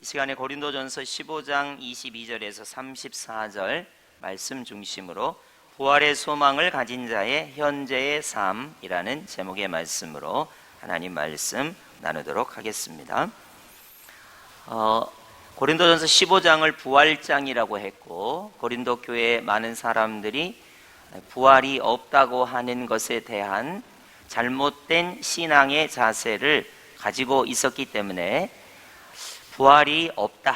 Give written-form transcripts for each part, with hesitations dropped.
시간에 고린도전서 15장 22절에서 34절 말씀 중심으로 부활의 소망을 가진 자의 현재의 삶이라는 제목의 말씀으로 하나님 말씀 나누도록 하겠습니다. 고린도전서 15장을 부활장이라고 했고, 고린도 교회의 많은 사람들이 부활이 없다고 하는 것에 대한 잘못된 신앙의 자세를 가지고 있었기 때문에 부활이 없다,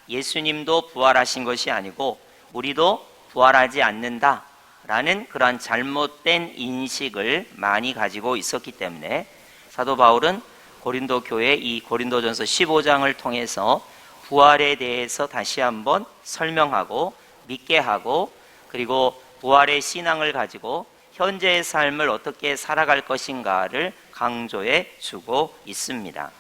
예수님도 부활하신 것이 아니고 우리도 부활하지 않는다 라는 그러한 잘못된 인식을 많이 가지고 있었기 때문에 사도 바울은 고린도 교회 이 고린도전서 15장을 통해서 부활에 대해서 다시 한번 설명하고 믿게 하고, 그리고 부활의 신앙을 가지고 현재의 삶을 어떻게 살아갈 것인가를 강조해 주고 있습니다.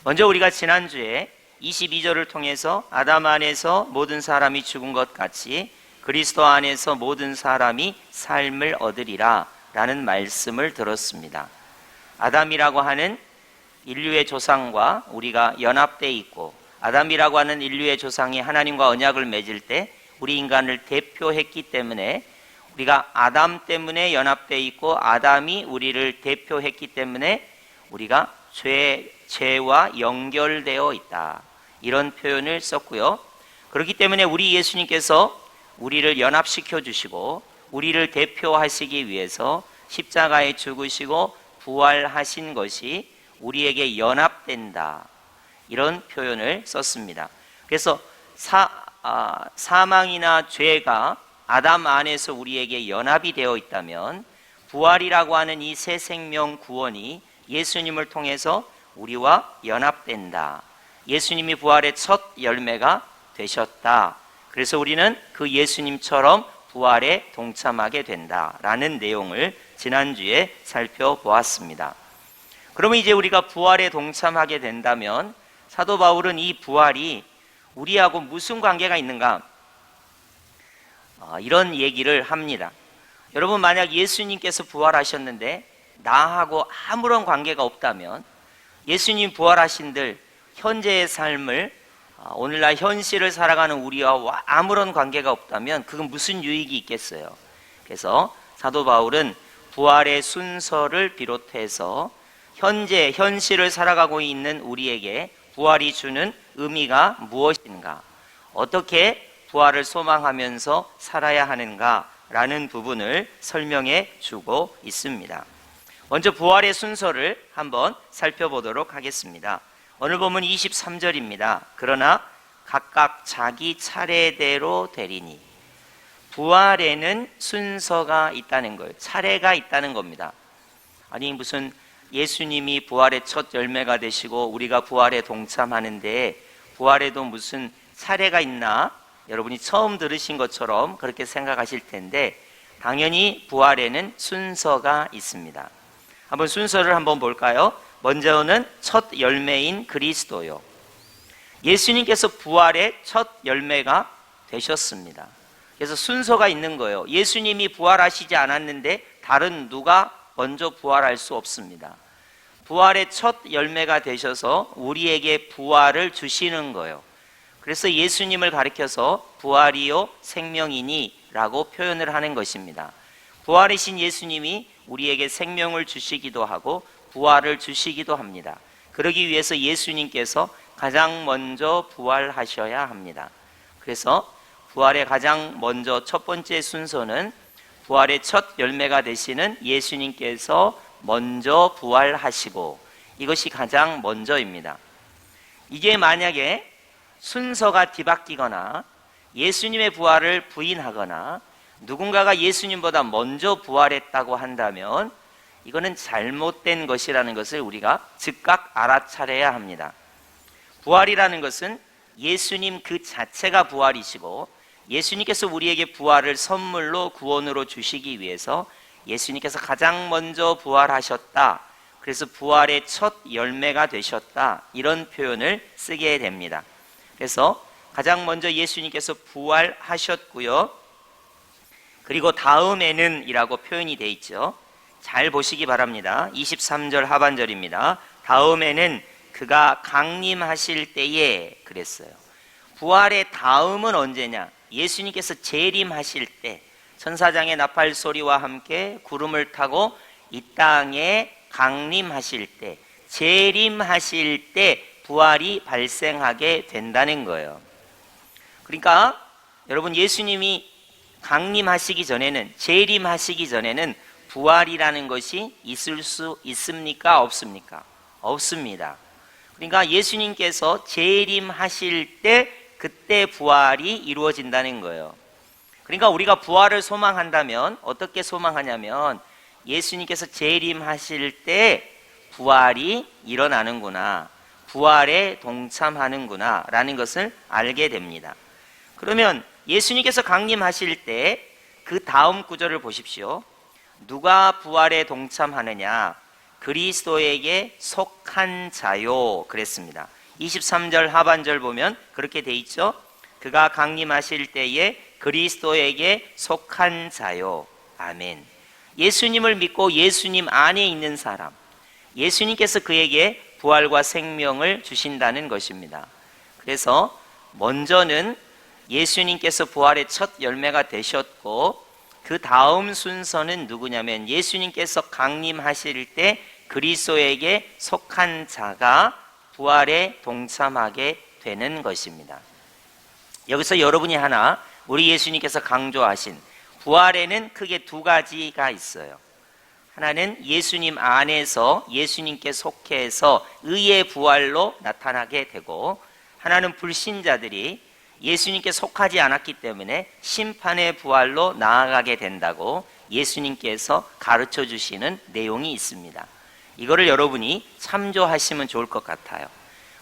먼저 우리가 지난주에 22절을 통해서 아담 안에서 모든 사람이 죽은 것 같이 그리스도 안에서 모든 사람이 삶을 얻으리라 라는 말씀을 들었습니다. 아담이라고 하는 인류의 조상과 우리가 연합되어 있고, 아담이라고 하는 인류의 조상이 하나님과 언약을 맺을 때 우리 인간을 대표했기 때문에 우리가 아담 때문에 연합되어 있고, 아담이 우리를 대표했기 때문에 우리가 죄와 연결되어 있다, 이런 표현을 썼고요. 그렇기 때문에 우리 예수님께서 우리를 연합시켜 주시고 우리를 대표하시기 위해서 십자가에 죽으시고 부활하신 것이 우리에게 연합된다, 이런 표현을 썼습니다. 그래서 사망이나 죄가 아담 안에서 우리에게 연합이 되어 있다면 부활이라고 하는 이 새 생명 구원이 예수님을 통해서 우리와 연합된다. 예수님이 부활의 첫 열매가 되셨다. 그래서 우리는 그 예수님처럼 부활에 동참하게 된다라는 내용을 지난주에 살펴보았습니다. 그러면 이제 우리가 부활에 동참하게 된다면 사도 바울은 이 부활이 우리하고 무슨 관계가 있는가? 이런 얘기를 합니다. 여러분, 만약 예수님께서 부활하셨는데 나하고 아무런 관계가 없다면, 예수님 부활하신들 현재의 삶을 오늘날 현실을 살아가는 우리와 아무런 관계가 없다면 그건 무슨 유익이 있겠어요? 그래서 사도 바울은 부활의 순서를 비롯해서 현실을 살아가고 있는 우리에게 부활이 주는 의미가 무엇인가, 어떻게 부활을 소망하면서 살아야 하는가 라는 부분을 설명해 주고 있습니다. 먼저 부활의 순서를 한번 살펴보도록 하겠습니다. 오늘 본문 23절입니다. 그러나 각각 자기 차례대로 되리니. 부활에는 순서가 있다는 거예요. 차례가 있다는 겁니다. 아니, 무슨 예수님이 부활의 첫 열매가 되시고 우리가 부활에 동참하는데 부활에도 무슨 차례가 있나? 여러분이 처음 들으신 것처럼 그렇게 생각하실 텐데, 당연히 부활에는 순서가 있습니다. 한번 순서를 한번 볼까요? 먼저는 첫 열매인 그리스도요. 예수님께서 부활의 첫 열매가 되셨습니다. 그래서 순서가 있는 거예요. 예수님이 부활하시지 않았는데 다른 누가 먼저 부활할 수 없습니다. 부활의 첫 열매가 되셔서 우리에게 부활을 주시는 거예요. 그래서 예수님을 가리켜서 부활이요 생명이니 라고 표현을 하는 것입니다. 부활이신 예수님이 우리에게 생명을 주시기도 하고 부활을 주시기도 합니다. 그러기 위해서 예수님께서 가장 먼저 부활하셔야 합니다. 그래서 부활의 가장 먼저 첫 번째 순서는 부활의 첫 열매가 되시는 예수님께서 먼저 부활하시고, 이것이 가장 먼저입니다. 이게 만약에 순서가 뒤바뀌거나 예수님의 부활을 부인하거나 누군가가 예수님보다 먼저 부활했다고 한다면 이거는 잘못된 것이라는 것을 우리가 즉각 알아차려야 합니다. 부활이라는 것은 예수님 그 자체가 부활이시고, 예수님께서 우리에게 부활을 선물로 구원으로 주시기 위해서 예수님께서 가장 먼저 부활하셨다, 그래서 부활의 첫 열매가 되셨다, 이런 표현을 쓰게 됩니다. 그래서 가장 먼저 예수님께서 부활하셨고요, 그리고 다음에는 이라고 표현이 되어 있죠. 잘 보시기 바랍니다. 23절 하반절입니다. 다음에는 그가 강림하실 때에 그랬어요. 부활의 다음은 언제냐? 예수님께서 재림하실 때, 천사장의 나팔 소리와 함께 구름을 타고 이 땅에 강림하실 때, 재림하실 때 부활이 발생하게 된다는 거예요. 그러니까 여러분, 예수님이 강림하시기 전에는, 재림하시기 전에는 부활이라는 것이 있을 수 있습니까? 없습니까? 없습니다. 그러니까 예수님께서 재림하실 때 그때 부활이 이루어진다는 거예요. 그러니까 우리가 부활을 소망한다면 어떻게 소망하냐면, 예수님께서 재림하실 때 부활이 일어나는구나, 부활에 동참하는구나 라는 것을 알게 됩니다. 그러면 예수님께서 강림하실 때 그 다음 구절을 보십시오. 누가 부활에 동참하느냐? 그리스도에게 속한 자요 그랬습니다. 23절 하반절 보면 그렇게 돼 있죠. 그가 강림하실 때에 그리스도에게 속한 자요. 아멘. 예수님을 믿고 예수님 안에 있는 사람, 예수님께서 그에게 부활과 생명을 주신다는 것입니다. 그래서 먼저는 예수님께서 부활의 첫 열매가 되셨고, 그 다음 순서는 누구냐면 예수님께서 강림하실 때 그리스도에게 속한 자가 부활에 동참하게 되는 것입니다. 여기서 여러분이 하나, 우리 예수님께서 강조하신 부활에는 크게 두 가지가 있어요. 하나는 예수님 안에서 예수님께 속해서 의의 부활로 나타나게 되고, 하나는 불신자들이 예수님께 속하지 않았기 때문에 심판의 부활로 나아가게 된다고 예수님께서 가르쳐 주시는 내용이 있습니다. 이거를 여러분이 참조하시면 좋을 것 같아요.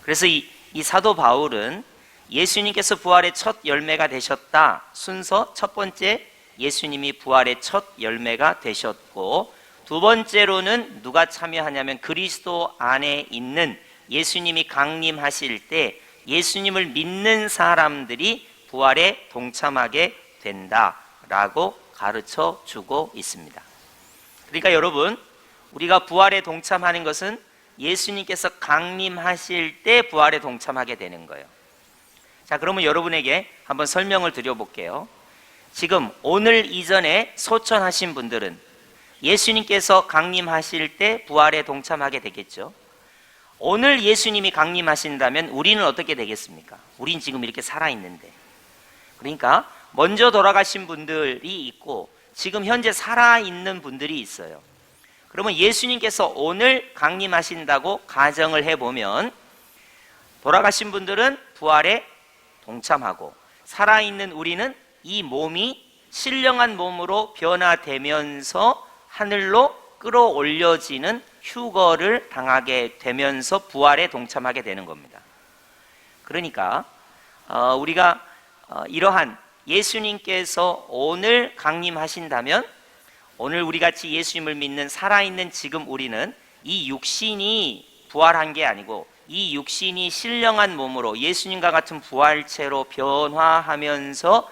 그래서 이 사도 바울은 예수님께서 부활의 첫 열매가 되셨다, 순서 첫 번째, 예수님이 부활의 첫 열매가 되셨고, 두 번째로는 누가 참여하냐면 그리스도 안에 있는 예수님이 강림하실 때 예수님을 믿는 사람들이 부활에 동참하게 된다라고 가르쳐 주고 있습니다. 그러니까 여러분, 우리가 부활에 동참하는 것은 예수님께서 강림하실 때 부활에 동참하게 되는 거예요. 자, 그러면 여러분에게 한번 설명을 드려볼게요. 지금 오늘 이전에 소천하신 분들은 예수님께서 강림하실 때 부활에 동참하게 되겠죠. 오늘 예수님이 강림하신다면 우리는 어떻게 되겠습니까? 우린 지금 이렇게 살아있는데. 그러니까 먼저 돌아가신 분들이 있고 지금 현재 살아있는 분들이 있어요. 그러면 예수님께서 오늘 강림하신다고 가정을 해보면 돌아가신 분들은 부활에 동참하고, 살아있는 우리는 이 몸이 신령한 몸으로 변화되면서 하늘로 끌어올려지는 휴거를 당하게 되면서 부활에 동참하게 되는 겁니다. 그러니까 우리가 이러한 예수님께서 오늘 강림하신다면, 오늘 우리같이 예수님을 믿는 살아있는 지금 우리는 이 육신이 부활한 게 아니고 이 육신이 신령한 몸으로 예수님과 같은 부활체로 변화하면서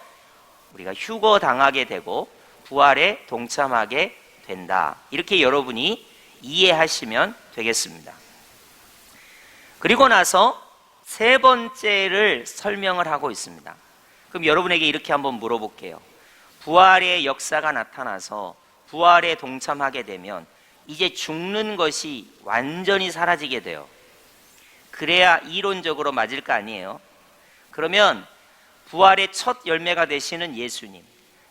우리가 휴거당하게 되고 부활에 동참하게 된다. 이렇게 여러분이 이해하시면 되겠습니다. 그리고 나서 세 번째를 설명을 하고 있습니다. 그럼 여러분에게 이렇게 한번 물어볼게요. 부활의 역사가 나타나서 부활에 동참하게 되면 이제 죽는 것이 완전히 사라지게 돼요. 그래야 이론적으로 맞을 거 아니에요. 그러면 부활의 첫 열매가 되시는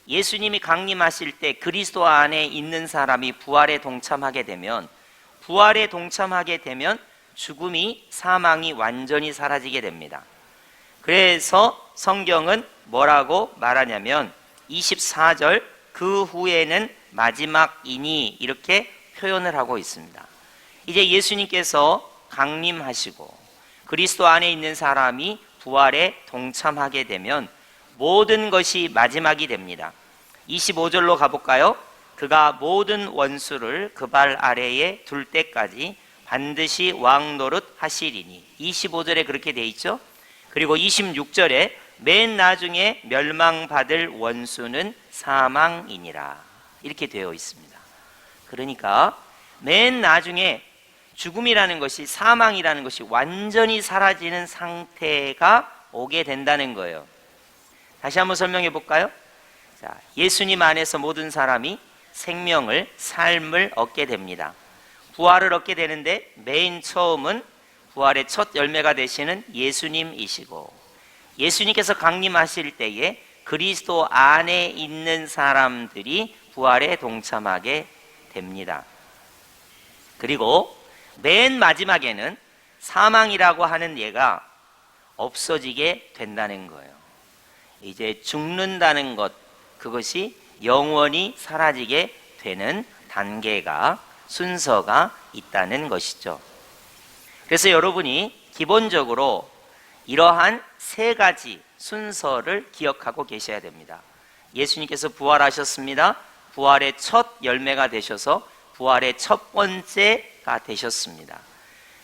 예수님이 강림하실 때 그리스도 안에 있는 사람이 부활에 동참하게 되면, 부활에 동참하게 되면 죽음이, 사망이 완전히 사라지게 됩니다. 그래서 성경은 뭐라고 말하냐면 24절, 그 후에는 마지막이니, 이렇게 표현을 하고 있습니다. 이제 예수님께서 강림하시고 그리스도 안에 있는 사람이 부활에 동참하게 되면 모든 것이 마지막이 됩니다. 25절로 가볼까요? 그가 모든 원수를 그 발 아래에 둘 때까지 반드시 왕 노릇 하시리니. 25절에 그렇게 돼 있죠. 그리고 26절에 맨 나중에 멸망받을 원수는 사망이니라, 이렇게 되어 있습니다. 그러니까 맨 나중에 죽음이라는 것이, 사망이라는 것이 완전히 사라지는 상태가 오게 된다는 거예요. 다시 한번 설명해 볼까요? 자, 예수님 안에서 모든 사람이 생명을, 삶을 얻게 됩니다. 부활을 얻게 되는데 맨 처음은 부활의 첫 열매가 되시는 예수님이시고, 예수님께서 강림하실 때에 그리스도 안에 있는 사람들이 부활에 동참하게 됩니다. 그리고 맨 마지막에는 사망이라고 하는 예가 없어지게 된다는 거예요. 이제 죽는다는 것, 그것이 영원히 사라지게 되는 단계가, 순서가 있다는 것이죠. 그래서 여러분이 기본적으로 이러한 세 가지 순서를 기억하고 계셔야 됩니다. 예수님께서 부활하셨습니다. 부활의 첫 열매가 되셔서 부활의 첫 번째가 되셨습니다.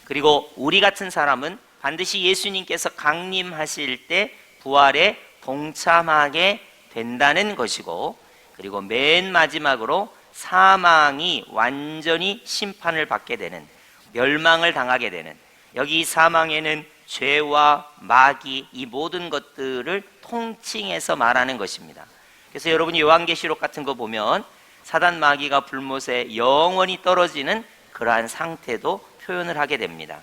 그리고 우리 같은 사람은 반드시 예수님께서 강림하실 때 부활에 동참하게 된다는 것이고, 그리고 맨 마지막으로 사망이 완전히 심판을 받게 되는, 멸망을 당하게 되는, 여기 사망에는 죄와 마귀, 이 모든 것들을 통칭해서 말하는 것입니다. 그래서 여러분이 요한계시록 같은 거 보면 사단 마귀가 불못에 영원히 떨어지는 그러한 상태도 표현을 하게 됩니다.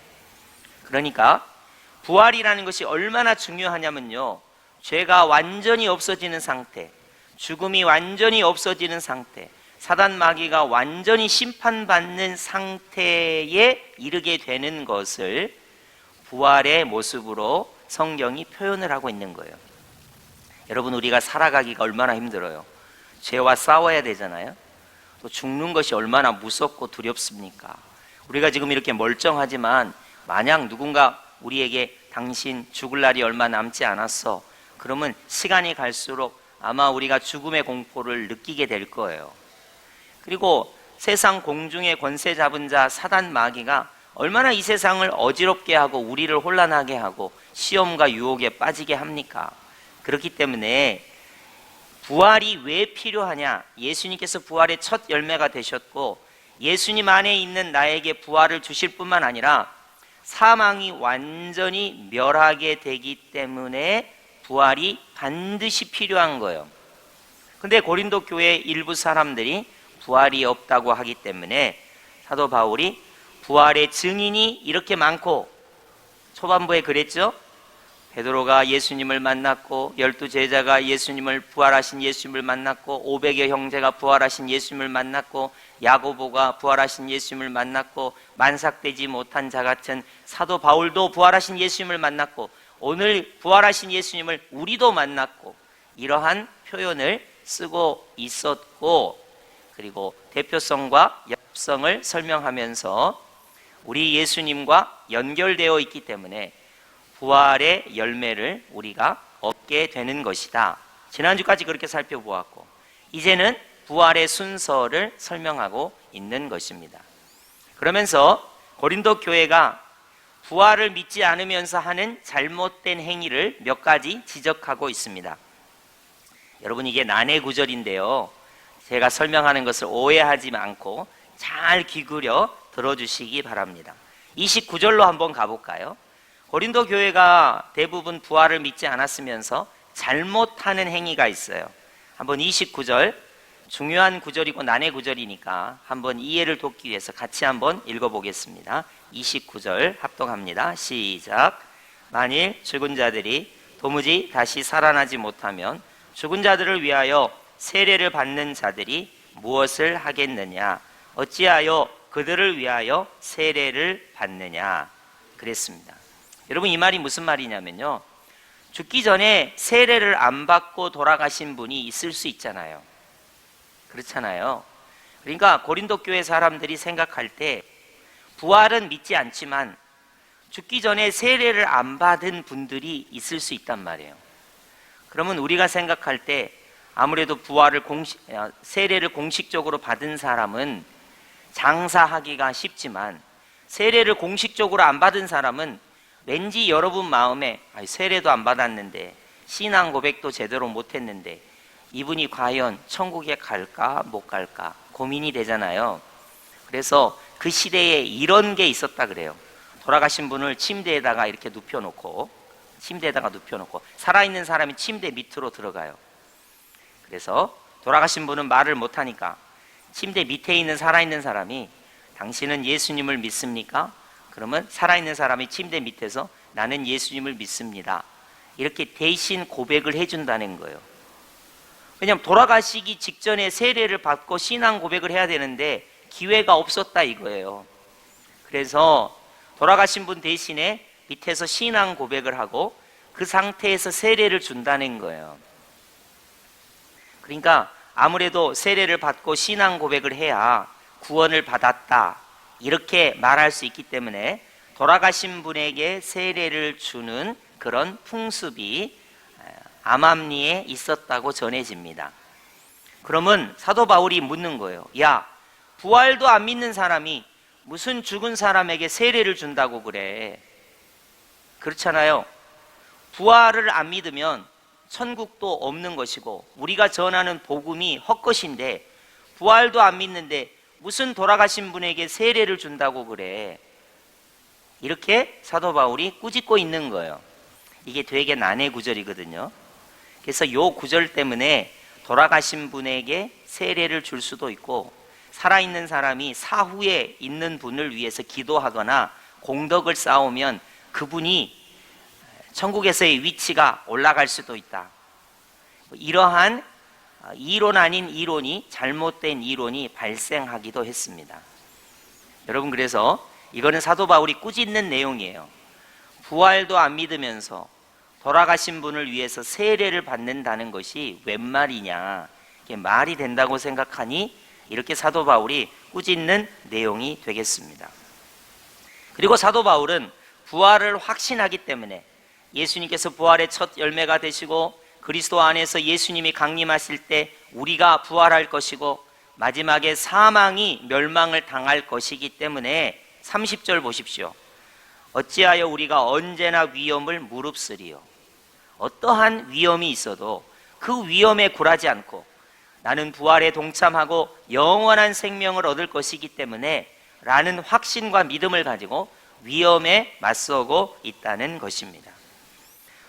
그러니까 부활이라는 것이 얼마나 중요하냐면요, 죄가 완전히 없어지는 상태, 죽음이 완전히 없어지는 상태, 사단 마귀가 완전히 심판받는 상태에 이르게 되는 것을 부활의 모습으로 성경이 표현을 하고 있는 거예요. 여러분, 우리가 살아가기가 얼마나 힘들어요. 죄와 싸워야 되잖아요. 또 죽는 것이 얼마나 무섭고 두렵습니까? 우리가 지금 이렇게 멀쩡하지만 만약 누군가 우리에게 당신 죽을 날이 얼마 남지 않았어, 그러면 시간이 갈수록 아마 우리가 죽음의 공포를 느끼게 될 거예요. 그리고 세상 공중의 권세 잡은 자 사단 마귀가 얼마나 이 세상을 어지럽게 하고 우리를 혼란하게 하고 시험과 유혹에 빠지게 합니까? 그렇기 때문에 부활이 왜 필요하냐? 예수님께서 부활의 첫 열매가 되셨고, 예수님 안에 있는 나에게 부활을 주실 뿐만 아니라 사망이 완전히 멸하게 되기 때문에 부활이 반드시 필요한 거예요. 근데 고린도 교회 일부 사람들이 부활이 없다고 하기 때문에 사도 바울이 부활의 증인이 이렇게 많고, 초반부에 그랬죠? 베드로가 예수님을 만났고, 12제자가 예수님을, 부활하신 예수님을 만났고, 500여 형제가 부활하신 예수님을 만났고, 야고보가 부활하신 예수님을 만났고, 만삭되지 못한 자 같은 사도 바울도 부활하신 예수님을 만났고, 오늘 부활하신 예수님을 우리도 만났고, 이러한 표현을 쓰고 있었고, 그리고 대표성과 역성을 설명하면서 우리 예수님과 연결되어 있기 때문에 부활의 열매를 우리가 얻게 되는 것이다. 지난주까지 그렇게 살펴보았고, 이제는 부활의 순서를 설명하고 있는 것입니다. 그러면서 고린도 교회가 부활을 믿지 않으면서 하는 잘못된 행위를 몇 가지 지적하고 있습니다. 여러분, 이게 난해 구절인데요, 제가 설명하는 것을 오해하지 않고 잘 귀 기울여 들어주시기 바랍니다. 29절로 한번 가볼까요? 고린도 교회가 대부분 부활을 믿지 않았으면서 잘못하는 행위가 있어요. 한번 29절, 중요한 구절이고 난해 구절이니까 한번 이해를 돕기 위해서 같이 한번 읽어보겠습니다. 29절 합독합니다. 시작. 만일 죽은 자들이 도무지 다시 살아나지 못하면 죽은 자들을 위하여 세례를 받는 자들이 무엇을 하겠느냐? 어찌하여 그들을 위하여 세례를 받느냐? 그랬습니다. 여러분, 이 말이 무슨 말이냐면요, 죽기 전에 세례를 안 받고 돌아가신 분이 있을 수 있잖아요. 그렇잖아요. 그러니까 고린도 교회 사람들이 생각할 때 부활은 믿지 않지만 죽기 전에 세례를 안 받은 분들이 있을 수 있단 말이에요. 그러면 우리가 생각할 때 아무래도 부활을 세례를 공식적으로 받은 사람은 장사하기가 쉽지만, 세례를 공식적으로 안 받은 사람은 왠지 여러분 마음에 세례도 안 받았는데, 신앙 고백도 제대로 못했는데 이분이 과연 천국에 갈까 못 갈까 고민이 되잖아요. 그래서 그 시대에 이런 게 있었다 그래요. 돌아가신 분을 침대에다가 눕혀놓고 살아있는 사람이 침대 밑으로 들어가요. 그래서 돌아가신 분은 말을 못하니까 침대 밑에 있는 살아있는 사람이 당신은 예수님을 믿습니까? 그러면 살아있는 사람이 침대 밑에서 나는 예수님을 믿습니다, 이렇게 대신 고백을 해준다는 거예요. 왜냐하면 돌아가시기 직전에 세례를 받고 신앙 고백을 해야 되는데 기회가 없었다 이거예요. 그래서 돌아가신 분 대신에 밑에서 신앙 고백을 하고 그 상태에서 세례를 준다는 거예요. 그러니까 아무래도 세례를 받고 신앙 고백을 해야 구원을 받았다 이렇게 말할 수 있기 때문에 돌아가신 분에게 세례를 주는 그런 풍습이 암암리에 있었다고 전해집니다. 그러면 사도 바울이 묻는 거예요. 야, 부활도 안 믿는 사람이 무슨 죽은 사람에게 세례를 준다고 그래? 그렇잖아요. 부활을 안 믿으면 천국도 없는 것이고 우리가 전하는 복음이 헛것인데 부활도 안 믿는데 무슨 돌아가신 분에게 세례를 준다고 그래? 이렇게 사도 바울이 꾸짖고 있는 거예요. 이게 되게 난해 구절이거든요. 그래서 이 구절 때문에 돌아가신 분에게 세례를 줄 수도 있고 살아있는 사람이 사후에 있는 분을 위해서 기도하거나 공덕을 쌓으면 그분이 천국에서의 위치가 올라갈 수도 있다. 이러한 이론 아닌 이론이, 잘못된 이론이 발생하기도 했습니다. 여러분, 그래서 이거는 사도 바울이 꾸짖는 내용이에요. 부활도 안 믿으면서 돌아가신 분을 위해서 세례를 받는다는 것이 웬 말이냐, 이게 말이 된다고 생각하니 이렇게 사도 바울이 꾸짖는 내용이 되겠습니다. 그리고 사도 바울은 부활을 확신하기 때문에 예수님께서 부활의 첫 열매가 되시고 그리스도 안에서 예수님이 강림하실 때 우리가 부활할 것이고 마지막에 사망이 멸망을 당할 것이기 때문에 30절 보십시오. 어찌하여 우리가 언제나 위험을 무릅쓰리요. 어떠한 위험이 있어도 그 위험에 굴하지 않고 나는 부활에 동참하고 영원한 생명을 얻을 것이기 때문에 라는 확신과 믿음을 가지고 위험에 맞서고 있다는 것입니다.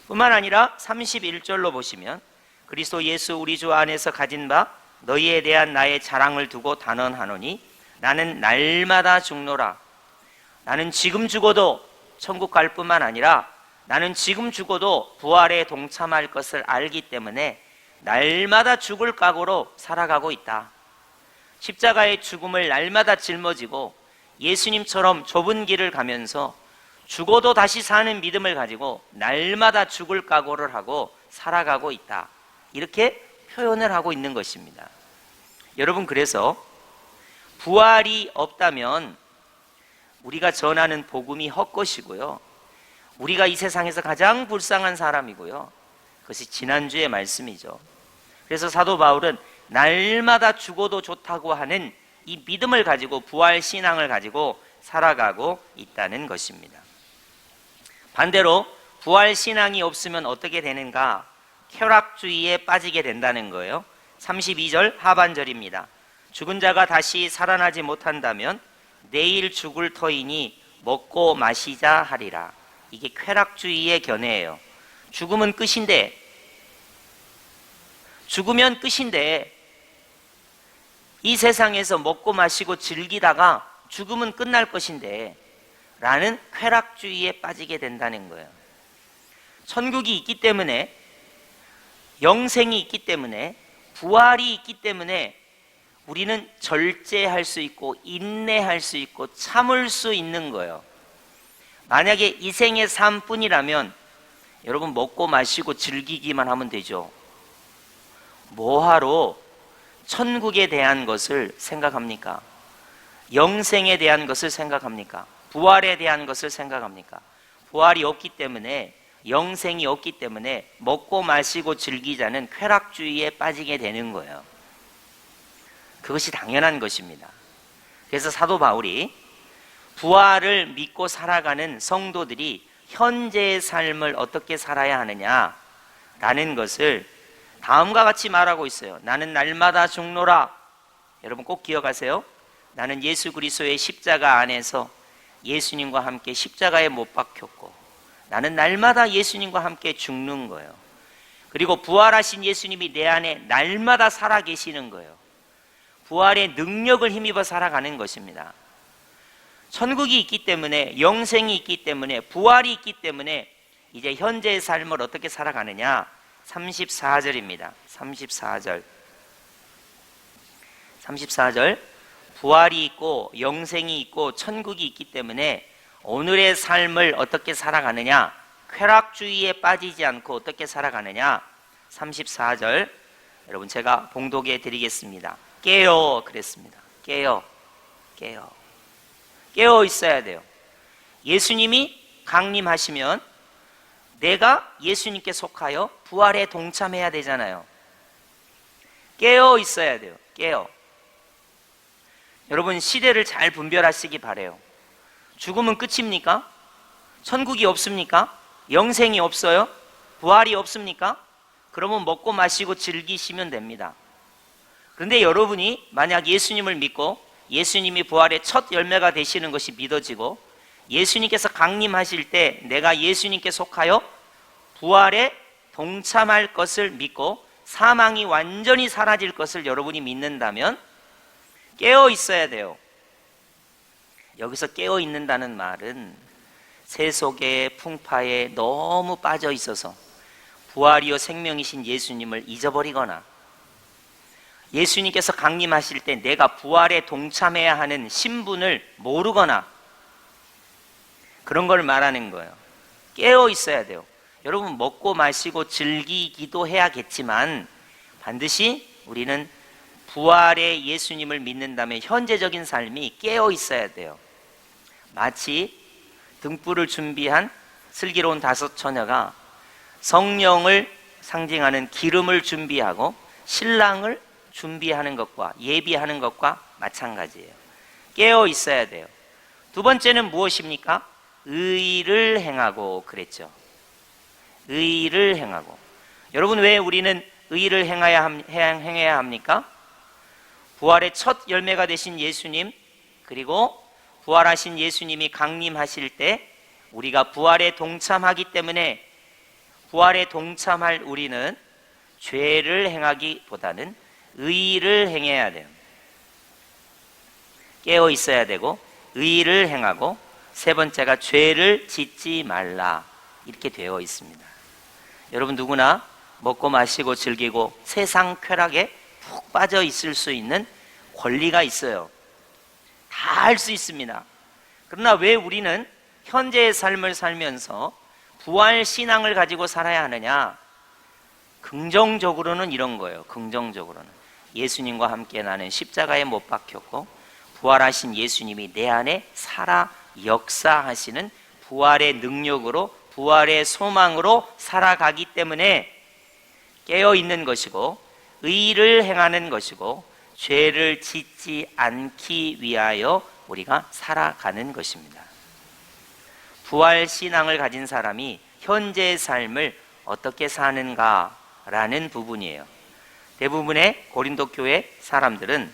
뿐만 아니라 31절로 보시면 그리스도 예수 우리 주 안에서 가진 바 너희에 대한 나의 자랑을 두고 단언하노니 나는 날마다 죽노라. 나는 지금 죽어도 천국 갈 뿐만 아니라 나는 지금 죽어도 부활에 동참할 것을 알기 때문에 날마다 죽을 각오로 살아가고 있다. 십자가의 죽음을 날마다 짊어지고 예수님처럼 좁은 길을 가면서 죽어도 다시 사는 믿음을 가지고 날마다 죽을 각오를 하고 살아가고 있다. 이렇게 표현을 하고 있는 것입니다. 여러분, 그래서 부활이 없다면 우리가 전하는 복음이 헛것이고요. 우리가 이 세상에서 가장 불쌍한 사람이고요. 그것이 지난주의 말씀이죠. 그래서 사도 바울은 날마다 죽어도 좋다고 하는 이 믿음을 가지고 부활 신앙을 가지고 살아가고 있다는 것입니다. 반대로 부활 신앙이 없으면 어떻게 되는가? 쾌락주의에 빠지게 된다는 거예요. 32절 하반절입니다. 죽은 자가 다시 살아나지 못한다면 내일 죽을 터이니 먹고 마시자 하리라. 이게 쾌락주의의 견해예요. 죽으면 끝인데, 죽으면 끝인데 이 세상에서 먹고 마시고 즐기다가 죽으면 끝날 것인데 라는 쾌락주의에 빠지게 된다는 거예요. 천국이 있기 때문에, 영생이 있기 때문에, 부활이 있기 때문에 우리는 절제할 수 있고 인내할 수 있고 참을 수 있는 거예요. 만약에 이 생의 삶뿐이라면 여러분 먹고 마시고 즐기기만 하면 되죠. 뭐하러 천국에 대한 것을 생각합니까? 영생에 대한 것을 생각합니까? 부활에 대한 것을 생각합니까? 부활이 없기 때문에, 영생이 없기 때문에 먹고 마시고 즐기자는 쾌락주의에 빠지게 되는 거예요. 그것이 당연한 것입니다. 그래서 사도 바울이 부활을 믿고 살아가는 성도들이 현재의 삶을 어떻게 살아야 하느냐라는 것을 다음과 같이 말하고 있어요. 나는 날마다 죽노라. 여러분 꼭 기억하세요. 나는 예수 그리스도의 십자가 안에서 예수님과 함께 십자가에 못 박혔고 나는 날마다 예수님과 함께 죽는 거예요. 그리고 부활하신 예수님이 내 안에 날마다 살아계시는 거예요. 부활의 능력을 힘입어 살아가는 것입니다. 천국이 있기 때문에, 영생이 있기 때문에, 부활이 있기 때문에 이제 현재의 삶을 어떻게 살아가느냐? 34절입니다. 34절 부활이 있고 영생이 있고 천국이 있기 때문에 오늘의 삶을 어떻게 살아가느냐? 쾌락주의에 빠지지 않고 어떻게 살아가느냐? 34절 여러분 제가 봉독해 드리겠습니다. 깨어 그랬습니다. 깨어 있어야 돼요. 예수님이 강림하시면 내가 예수님께 속하여 부활에 동참해야 되잖아요. 깨어 있어야 돼요. 깨어. 여러분 시대를 잘 분별하시기 바래요. 죽음은 끝입니까? 천국이 없습니까? 영생이 없어요? 부활이 없습니까? 그러면 먹고 마시고 즐기시면 됩니다. 그런데 여러분이 만약 예수님을 믿고 예수님이 부활의 첫 열매가 되시는 것이 믿어지고 예수님께서 강림하실 때 내가 예수님께 속하여 부활에 동참할 것을 믿고 사망이 완전히 사라질 것을 여러분이 믿는다면 깨어 있어야 돼요. 여기서 깨어 있는다는 말은 세속의 풍파에 너무 빠져 있어서 부활이요 생명이신 예수님을 잊어버리거나 예수님께서 강림하실 때 내가 부활에 동참해야 하는 신분을 모르거나 그런 걸 말하는 거예요. 깨어 있어야 돼요. 여러분 먹고 마시고 즐기기도 해야겠지만 반드시 우리는 부활의 예수님을 믿는다면 현재적인 삶이 깨어 있어야 돼요. 마치 등불을 준비한 슬기로운 5 처녀가 성령을 상징하는 기름을 준비하고 신랑을 준비하는 것과 예비하는 것과 마찬가지예요. 깨어 있어야 돼요. 두 번째는 무엇입니까? 의를 행하고 그랬죠. 의를 행하고. 여러분 왜 우리는 의를 행해야 합니까? 부활의 첫 열매가 되신 예수님 그리고 부활하신 예수님이 강림하실 때 우리가 부활에 동참하기 때문에 부활에 동참할 우리는 죄를 행하기보다는 의를 행해야 돼요. 깨어 있어야 되고 의를 행하고 세 번째가 죄를 짓지 말라 이렇게 되어 있습니다. 여러분 누구나 먹고 마시고 즐기고 세상 쾌락에 푹 빠져 있을 수 있는 권리가 있어요. 다 할 수 있습니다. 그러나 왜 우리는 현재의 삶을 살면서 부활 신앙을 가지고 살아야 하느냐? 긍정적으로는 이런 거예요. 긍정적으로는 예수님과 함께 나는 십자가에 못 박혔고 부활하신 예수님이 내 안에 살아 역사하시는 부활의 능력으로 부활의 소망으로 살아가기 때문에 깨어있는 것이고 의를 행하는 것이고 죄를 짓지 않기 위하여 우리가 살아가는 것입니다. 부활 신앙을 가진 사람이 현재의 삶을 어떻게 사는가라는 부분이에요. 대부분의 고린도 교회 사람들은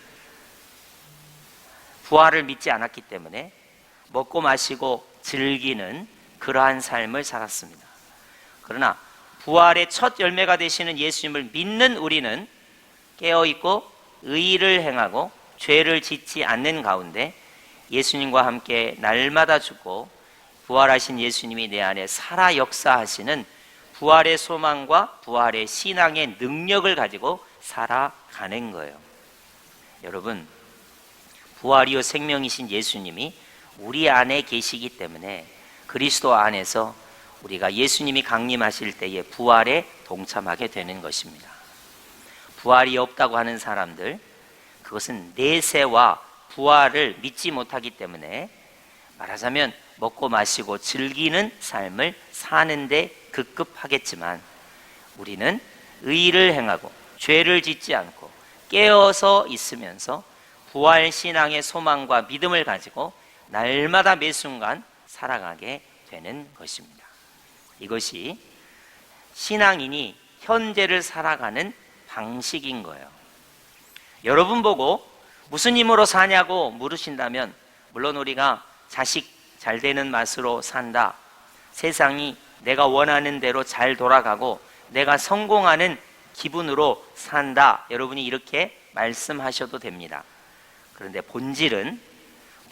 부활을 믿지 않았기 때문에 먹고 마시고 즐기는 그러한 삶을 살았습니다. 그러나 부활의 첫 열매가 되시는 예수님을 믿는 우리는 깨어있고 의를 행하고 죄를 짓지 않는 가운데 예수님과 함께 날마다 죽고 부활하신 예수님이 내 안에 살아 역사하시는 부활의 소망과 부활의 신앙의 능력을 가지고 살아가는 거예요. 여러분, 부활이요 생명이신 예수님이 우리 안에 계시기 때문에 그리스도 안에서 우리가 예수님이 강림하실 때에 부활에 동참하게 되는 것입니다. 부활이 없다고 하는 사람들, 그것은 내세와 부활을 믿지 못하기 때문에 말하자면 먹고 마시고 즐기는 삶을 사는데 급급하겠지만 우리는 의를 행하고 죄를 짓지 않고 깨어서 있으면서 부활 신앙의 소망과 믿음을 가지고 날마다 매 순간 살아가게 되는 것입니다. 이것이 신앙인이 현재를 살아가는 방식인 거예요. 여러분 보고 무슨 힘으로 사냐고 물으신다면 물론 우리가 자식 잘 되는 맛으로 산다, 세상이 내가 원하는 대로 잘 돌아가고 내가 성공하는 기분으로 산다, 여러분이 이렇게 말씀하셔도 됩니다. 그런데 본질은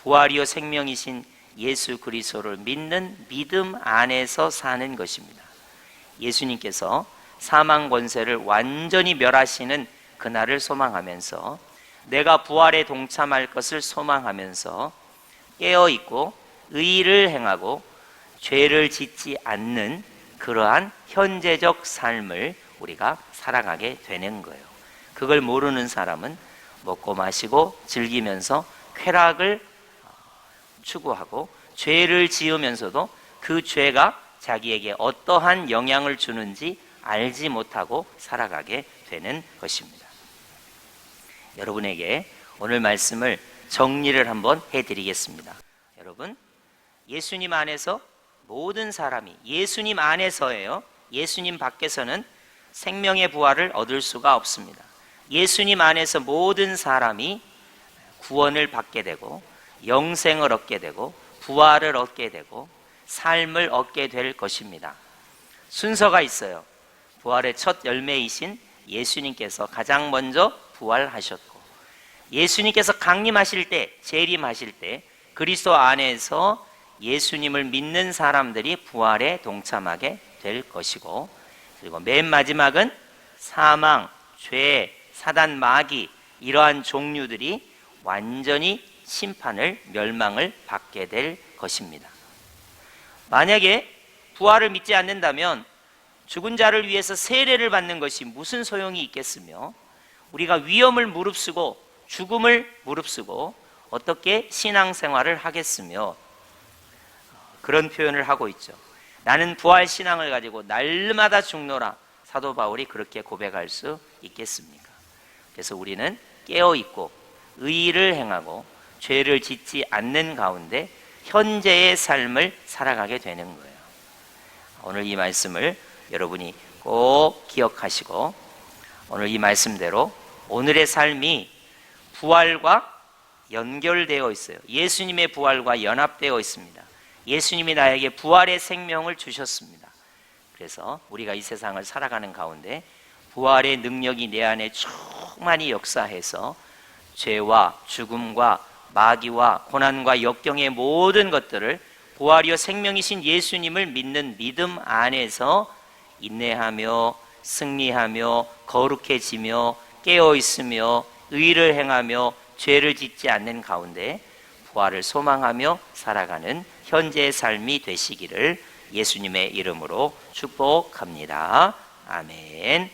부활이요 생명이신 예수 그리스도를 믿는 믿음 안에서 사는 것입니다. 예수님께서 사망 권세를 완전히 멸하시는 그날을 소망하면서, 내가 부활에 동참할 것을 소망하면서 깨어있고 의를 행하고 죄를 짓지 않는 그러한 현재적 삶을 우리가 살아가게 되는 거예요. 그걸 모르는 사람은 먹고 마시고 즐기면서 쾌락을 추구하고 죄를 지으면서도 그 죄가 자기에게 어떠한 영향을 주는지 알지 못하고 살아가게 되는 것입니다. 여러분에게 오늘 말씀을 정리를 한번 해드리겠습니다. 여러분, 예수님 안에서 모든 사람이, 예수님 안에서예요. 예수님 밖에서는 생명의 부활을 얻을 수가 없습니다. 예수님 안에서 모든 사람이 구원을 받게 되고 영생을 얻게 되고 부활을 얻게 되고 삶을 얻게 될 것입니다. 순서가 있어요. 부활의 첫 열매이신 예수님께서 가장 먼저 부활하셨고, 예수님께서 강림하실 때, 재림하실 때 그리스도 안에서 예수님을 믿는 사람들이 부활에 동참하게 될 것이고, 그리고 맨 마지막은 사망, 죄, 사단, 마귀, 이러한 종류들이 완전히 심판을, 멸망을 받게 될 것입니다. 만약에 부활을 믿지 않는다면 죽은 자를 위해서 세례를 받는 것이 무슨 소용이 있겠으며, 우리가 위험을 무릅쓰고 죽음을 무릅쓰고 어떻게 신앙생활을 하겠으며, 그런 표현을 하고 있죠. 나는 부활 신앙을 가지고 날마다 죽노라, 사도 바울이 그렇게 고백할 수 있겠습니까? 그래서 우리는 깨어있고 의를 행하고 죄를 짓지 않는 가운데 현재의 삶을 살아가게 되는 거예요. 오늘 이 말씀을 여러분이 꼭 기억하시고, 오늘 이 말씀대로 오늘의 삶이 부활과 연결되어 있어요. 예수님의 부활과 연합되어 있습니다. 예수님이 나에게 부활의 생명을 주셨습니다. 그래서 우리가 이 세상을 살아가는 가운데 부활의 능력이 내 안에 충만히 역사해서 죄와 죽음과 마귀와 고난과 역경의 모든 것들을 부활이요 생명이신 예수님을 믿는 믿음 안에서 인내하며 승리하며 거룩해지며 깨어있으며 의를 행하며 죄를 짓지 않는 가운데 부활을 소망하며 살아가는 현재의 삶이 되시기를 예수님의 이름으로 축복합니다. 아멘.